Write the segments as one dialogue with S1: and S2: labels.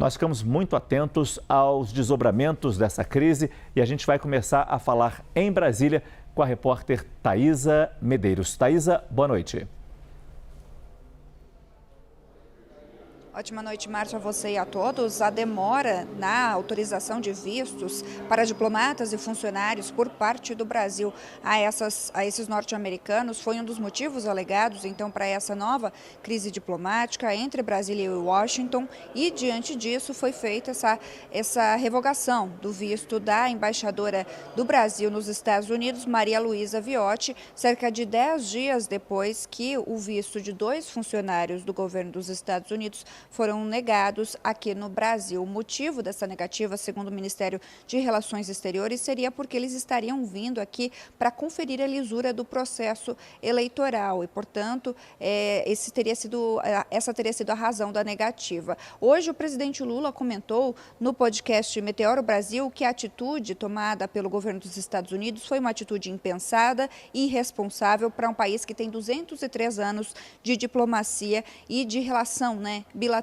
S1: Nós ficamos muito atentos aos desdobramentos dessa crise e a gente vai começar a falar em Brasília com a repórter Thaisa Medeiros. Thaisa, boa noite.
S2: Ótima noite, Márcia, a você e a todos. A demora na autorização de vistos para diplomatas e funcionários por parte do Brasil a esses norte-americanos foi um dos motivos alegados, então, para essa nova crise diplomática entre Brasília e Washington. E, diante disso, foi feita essa revogação do visto da embaixadora do Brasil nos Estados Unidos, Maria Luísa Viotti, cerca de 10 dias depois que o visto de 2 funcionários do governo dos Estados Unidos foram negados aqui no Brasil. O motivo dessa negativa, segundo o Ministério de Relações Exteriores, seria porque eles estariam vindo aqui para conferir a lisura do processo eleitoral e, portanto, essa teria sido a razão da negativa. Hoje, o presidente Lula comentou no podcast Meteoro Brasil que a atitude tomada pelo governo dos Estados Unidos foi uma atitude impensada e irresponsável para um país que tem 203 anos de diplomacia e de relação, bilateral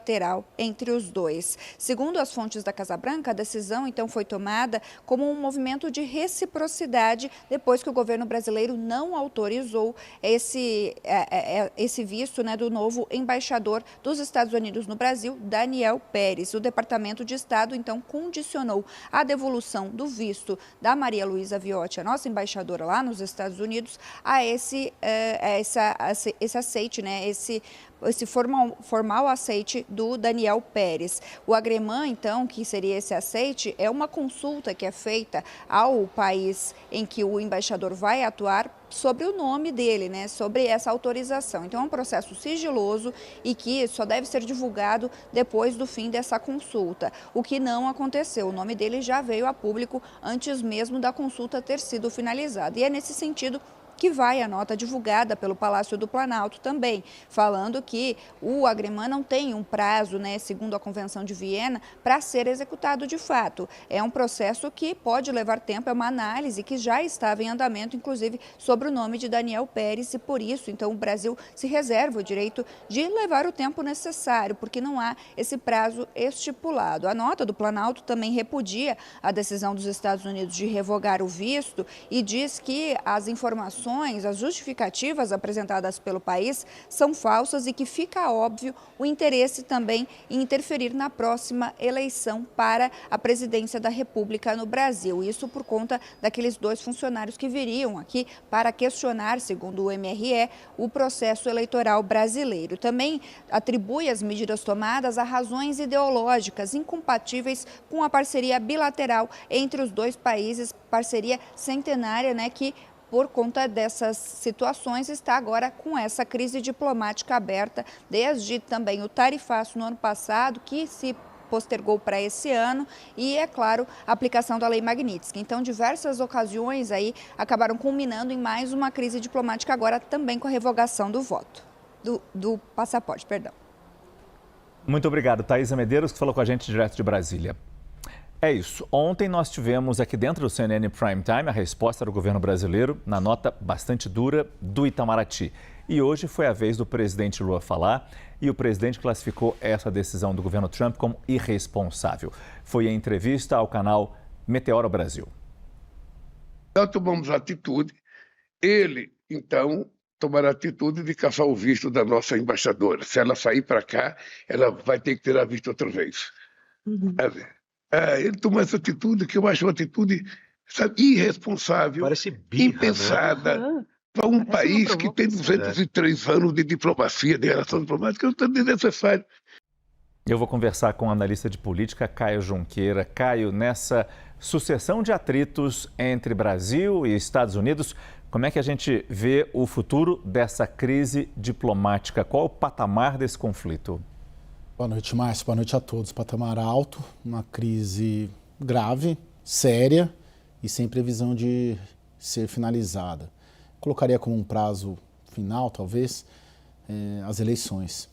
S2: entre os dois. Segundo as fontes da Casa Branca, a decisão então foi tomada como um movimento de reciprocidade depois que o governo brasileiro não autorizou esse visto do novo embaixador dos Estados Unidos no Brasil, Daniel Pérez. O Departamento de Estado então condicionou a devolução do visto da Maria Luísa Viotti, a nossa embaixadora lá nos Estados Unidos, a esse aceite, esse formal aceite do Daniel Pérez. O agremã, então, que seria esse aceite, é uma consulta que é feita ao país em que o embaixador vai atuar sobre o nome dele, sobre essa autorização. Então, é um processo sigiloso e que só deve ser divulgado depois do fim dessa consulta, o que não aconteceu. O nome dele já veio a público antes mesmo da consulta ter sido finalizada. E é nesse sentido que vai a nota divulgada pelo Palácio do Planalto também, falando que o agremã não tem um prazo, segundo a Convenção de Viena, para ser executado de fato. É um processo que pode levar tempo, é uma análise que já estava em andamento, inclusive, sobre o nome de Daniel Pérez, e por isso, então, o Brasil se reserva o direito de levar o tempo necessário, porque não há esse prazo estipulado. A nota do Planalto também repudia a decisão dos Estados Unidos de revogar o visto e diz que as informações, as justificativas apresentadas pelo país são falsas e que fica óbvio o interesse também em interferir na próxima eleição para a presidência da República no Brasil. Isso por conta daqueles 2 funcionários que viriam aqui para questionar, segundo o MRE, o processo eleitoral brasileiro. Também atribui as medidas tomadas a razões ideológicas incompatíveis com a parceria bilateral entre os 2 países, parceria centenária, que por conta dessas situações, está agora com essa crise diplomática aberta, desde também o tarifaço no ano passado, que se postergou para esse ano, e, é claro, a aplicação da Lei Magnitsky. Então, diversas ocasiões aí acabaram culminando em mais uma crise diplomática, agora também com a revogação do voto, do passaporte, perdão.
S1: Muito obrigado, Thaisa Medeiros, que falou com a gente direto de Brasília. É isso. Ontem nós tivemos aqui dentro do CNN Prime Time a resposta do governo brasileiro na nota bastante dura do Itamaraty. E hoje foi a vez do presidente Lula falar e o presidente classificou essa decisão do governo Trump como irresponsável. Foi em entrevista ao canal Meteoro Brasil.
S3: Nós tomamos atitude, ele, então, tomará a atitude de caçar o visto da nossa embaixadora. Se ela sair para cá, ela vai ter que tirar visto outra vez. Ele tomou essa atitude que eu acho uma atitude, irresponsável, impensada, para um país que tem 203 anos de diplomacia, de relação diplomática, é desnecessário.
S1: Eu vou conversar com o analista de política, Caio Junqueira. Caio, nessa sucessão de atritos entre Brasil e Estados Unidos, como é que a gente vê o futuro dessa crise diplomática? Qual o patamar desse conflito?
S4: Boa noite, Márcio. Boa noite a todos. Patamar alto, uma crise grave, séria e sem previsão de ser finalizada. Colocaria como um prazo final, talvez, as eleições.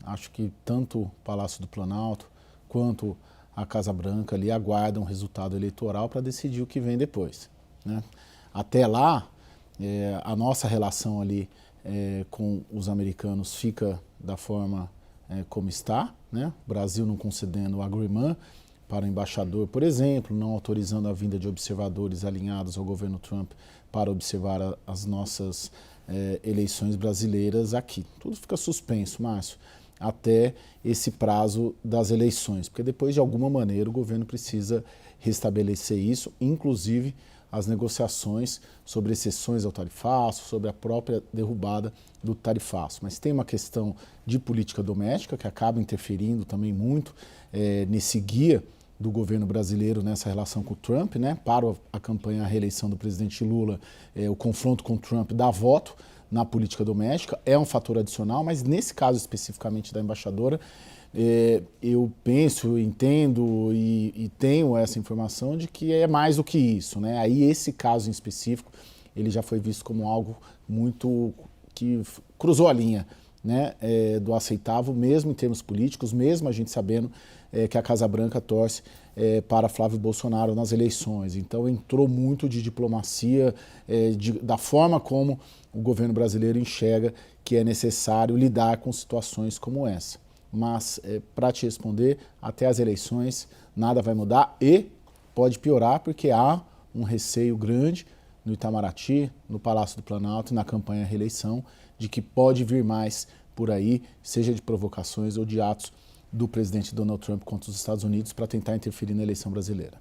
S4: Acho que tanto o Palácio do Planalto quanto a Casa Branca ali aguardam o resultado eleitoral para decidir o que vem depois. Até lá, a nossa relação ali com os americanos fica da forma como está, né? O Brasil não concedendo o agreement para o embaixador, por exemplo, não autorizando a vinda de observadores alinhados ao governo Trump para observar as nossas eleições brasileiras aqui. Tudo fica suspenso, Márcio, até esse prazo das eleições, porque depois, de alguma maneira, o governo precisa restabelecer isso, inclusive as negociações sobre exceções ao tarifaço, sobre a própria derrubada do tarifaço. Mas tem uma questão de política doméstica que acaba interferindo também muito nesse guia do governo brasileiro nessa relação com o Trump, né? Para a campanha, a reeleição do presidente Lula, o confronto com o Trump dá voto na política doméstica, é um fator adicional, mas nesse caso especificamente da embaixadora, eu penso, entendo e tenho essa informação de que é mais do que isso, né? Aí esse caso em específico, ele já foi visto como algo muito que cruzou a linha, né, do aceitável, mesmo em termos políticos, mesmo a gente sabendo que a Casa Branca torce para Flávio Bolsonaro nas eleições. Então entrou muito de diplomacia, da forma como o governo brasileiro enxerga que é necessário lidar com situações como essa. Mas, para te responder, até as eleições nada vai mudar e pode piorar porque há um receio grande no Itamaraty, no Palácio do Planalto e na campanha reeleição de que pode vir mais por aí, seja de provocações ou de atos do presidente Donald Trump contra os Estados Unidos para tentar interferir na eleição brasileira.